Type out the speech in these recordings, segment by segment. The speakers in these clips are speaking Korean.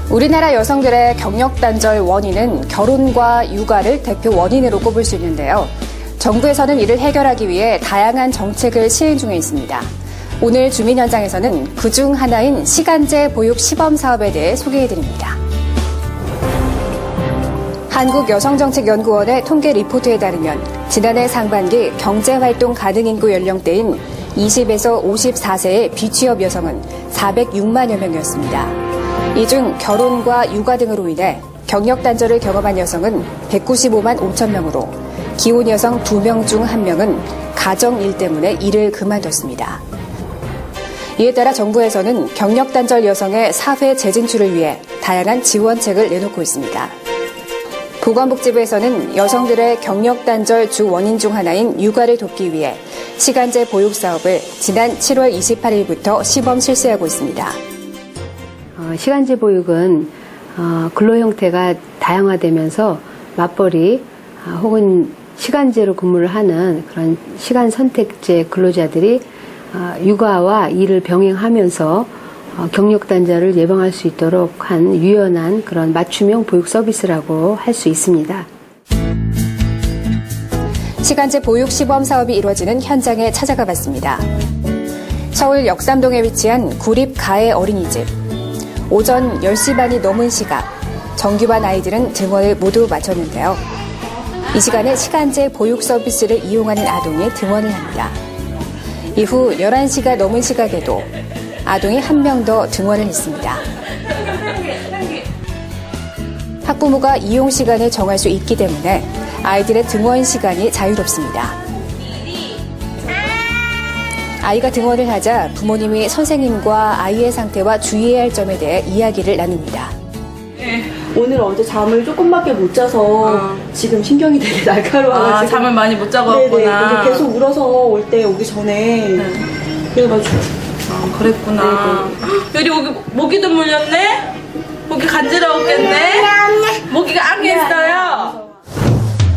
우리나라 여성들의 경력 단절 원인은 결혼과 육아를 대표 원인으로 꼽을 수 있는데요. 정부에서는 이를 해결하기 위해 다양한 정책을 시행 중에 있습니다. 오늘 주민 현장에서는 그중 하나인 시간제 보육 시범 사업에 대해 소개해드립니다. 한국여성정책연구원의 통계 리포트에 따르면 지난해 상반기 경제활동 가능 인구 연령대인 20에서 54세의 비취업 여성은 406만여 명이었습니다. 이 중 결혼과 육아 등으로 인해 경력 단절을 경험한 여성은 195만 5천 명으로 기혼 여성 2명 중 1명은 가정 일 때문에 일을 그만뒀습니다. 이에 따라 정부에서는 경력 단절 여성의 사회 재진출을 위해 다양한 지원책을 내놓고 있습니다. 보건복지부에서는 여성들의 경력 단절 주 원인 중 하나인 육아를 돕기 위해 시간제 보육 사업을 지난 7월 28일부터 시범 실시하고 있습니다. 시간제 보육은 근로 형태가 다양화되면서 맞벌이 혹은 시간제로 근무를 하는 그런 시간 선택제 근로자들이 육아와 일을 병행하면서 경력 단절을 예방할 수 있도록 한 유연한 그런 맞춤형 보육 서비스라고 할 수 있습니다. 시간제 보육 시범 사업이 이루어지는 현장에 찾아가 봤습니다. 서울 역삼동에 위치한 구립 가해 어린이집. 오전 10시 반이 넘은 시각, 정규반 아이들은 등원을 모두 마쳤는데요. 이 시간에 시간제 보육 서비스를 이용하는 아동이 등원을 합니다. 이후 11시가 넘은 시각에도 아동이 한 명 더 등원을 했습니다. 학부모가 이용 시간을 정할 수 있기 때문에 아이들의 등원 시간이 자유롭습니다. 아이가 등원을 하자 부모님이 선생님과 아이의 상태와 주의해야 할 점에 대해 이야기를 나눕니다. 오늘 어제 잠을 조금밖에 못 자서 지금 신경이 되게 날카로워가지고 잠을 많이 못 자고 왔구나. 계속 울어서 올 때 오기 전에 그래가지고 그랬구나. 여기 모기도 물렸네? 모기 간지러웠겠네? 모기가 앙했어요.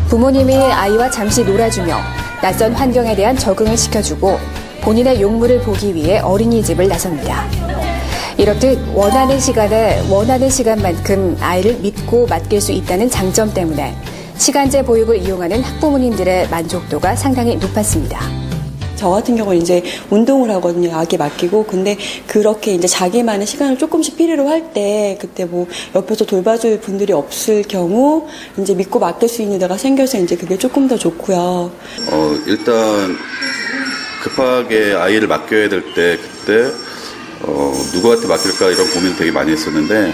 부모님이 아이와 잠시 놀아주며 낯선 환경에 대한 적응을 시켜주고 본인의 용물을 보기 위해 어린이집을 나섭니다. 이렇듯 원하는 시간에 원하는 시간만큼 아이를 믿고 맡길 수 있다는 장점 때문에 시간제 보육을 이용하는 학부모님들의 만족도가 상당히 높았습니다. 저 같은 경우는 이제 운동을 하거든요. 아기 맡기고. 근데 그렇게 이제 자기만의 시간을 조금씩 필요로 할 때 그때 뭐 옆에서 돌봐줄 분들이 없을 경우 이제 믿고 맡길 수 있는 데가 생겨서 이제 그게 조금 더 좋고요. 일단 급하게 아이를 맡겨야 될 때 그때 누구한테 맡길까 이런 고민을 되게 많이 했었는데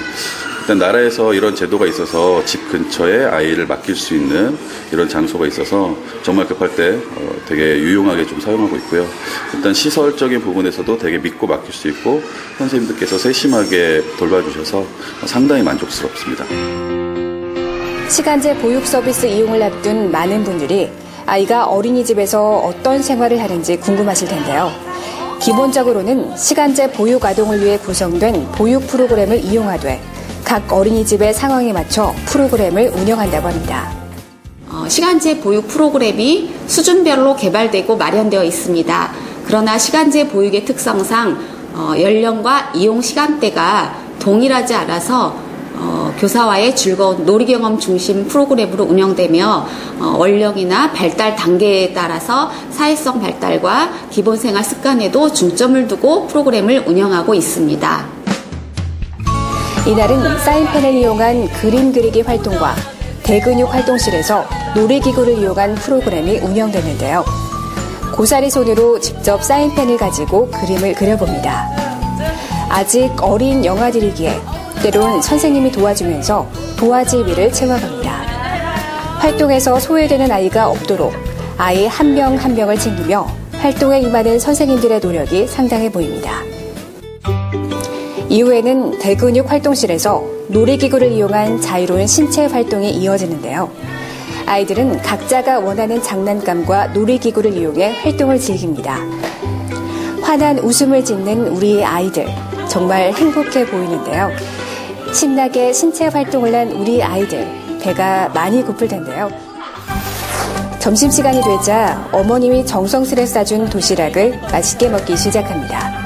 일단 나라에서 이런 제도가 있어서 집 근처에 아이를 맡길 수 있는 이런 장소가 있어서 정말 급할 때 되게 유용하게 좀 사용하고 있고요. 일단 시설적인 부분에서도 되게 믿고 맡길 수 있고 선생님들께서 세심하게 돌봐주셔서 상당히 만족스럽습니다. 시간제 보육 서비스 이용을 앞둔 많은 분들이 아이가 어린이집에서 어떤 생활을 하는지 궁금하실 텐데요. 기본적으로는 시간제 보육 아동을 위해 구성된 보육 프로그램을 이용하되 각 어린이집의 상황에 맞춰 프로그램을 운영한다고 합니다. 시간제 보육 프로그램이 수준별로 개발되고 마련되어 있습니다. 그러나 시간제 보육의 특성상 연령과 이용 시간대가 동일하지 않아서 교사와의 즐거운 놀이경험 중심 프로그램으로 운영되며 원령이나 발달 단계에 따라서 사회성 발달과 기본생활 습관에도 중점을 두고 프로그램을 운영하고 있습니다. 이날은 사인펜을 이용한 그림 그리기 활동과 대근육 활동실에서 놀이기구를 이용한 프로그램이 운영됐는데요. 고사리 손으로 직접 사인펜을 가지고 그림을 그려봅니다. 아직 어린 영아들이기에 때론 선생님이 도와주면서 도화지 위를 채워갑니다. 활동에서 소외되는 아이가 없도록 아이 한 명 한 명을 챙기며 활동에 임하는 선생님들의 노력이 상당해 보입니다. 이후에는 대근육 활동실에서 놀이기구를 이용한 자유로운 신체 활동이 이어지는데요. 아이들은 각자가 원하는 장난감과 놀이기구를 이용해 활동을 즐깁니다. 환한 웃음을 짓는 우리 아이들, 정말 행복해 보이는데요. 신나게 신체 활동을 한 우리 아이들, 배가 많이 고플 텐데요. 점심시간이 되자 어머님이 정성스레 싸준 도시락을 맛있게 먹기 시작합니다.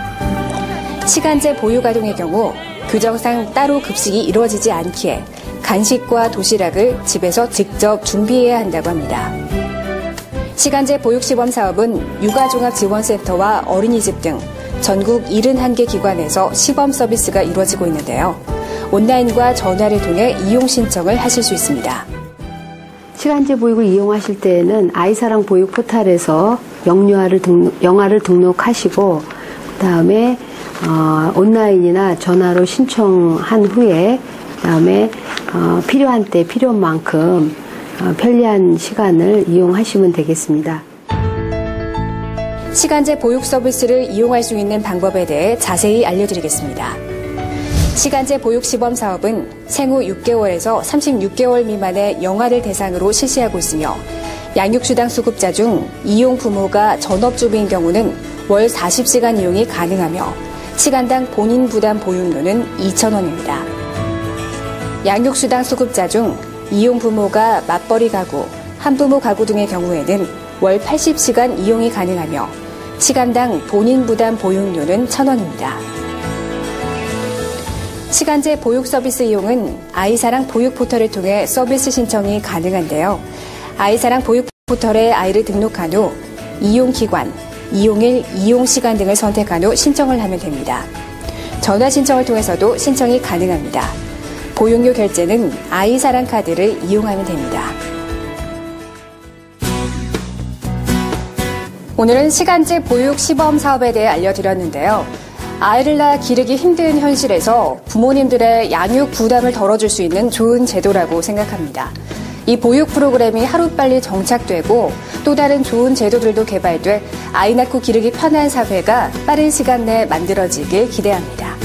시간제 보육 아동의 경우 규정상 따로 급식이 이루어지지 않기에 간식과 도시락을 집에서 직접 준비해야 한다고 합니다. 시간제 보육시범 사업은 육아종합지원센터와 어린이집 등 전국 71개 기관에서 시범 서비스가 이루어지고 있는데요. 온라인과 전화를 통해 이용 신청을 하실 수 있습니다. 시간제 보육을 이용하실 때에는 아이사랑 보육 포털에서 영아를 등록하시고 그다음에 온라인이나 전화로 신청한 후에 그다음에 필요한 때 필요한 만큼 편리한 시간을 이용하시면 되겠습니다. 시간제 보육 서비스를 이용할 수 있는 방법에 대해 자세히 알려드리겠습니다. 시간제 보육 시범 사업은 생후 6개월에서 36개월 미만의 영아를 대상으로 실시하고 있으며 양육수당 수급자 중 이용 부모가 전업주부인 경우는 월 40시간 이용이 가능하며 시간당 본인 부담 보육료는 2,000원입니다. 양육수당 수급자 중 이용 부모가 맞벌이 가구, 한부모 가구 등의 경우에는 월 80시간 이용이 가능하며 시간당 본인 부담 보육료는 1,000원입니다. 시간제 보육 서비스 이용은 아이사랑 보육 포털을 통해 서비스 신청이 가능한데요. 아이사랑 보육 포털에 아이를 등록한 후 이용기관, 이용일, 이용시간 등을 선택한 후 신청을 하면 됩니다. 전화 신청을 통해서도 신청이 가능합니다. 보육료 결제는 아이사랑 카드를 이용하면 됩니다. 오늘은 시간제 보육 시범 사업에 대해 알려드렸는데요. 아이를 낳아 기르기 힘든 현실에서 부모님들의 양육 부담을 덜어줄 수 있는 좋은 제도라고 생각합니다. 이 보육 프로그램이 하루빨리 정착되고 또 다른 좋은 제도들도 개발돼 아이 낳고 기르기 편한 사회가 빠른 시간 내에 만들어지길 기대합니다.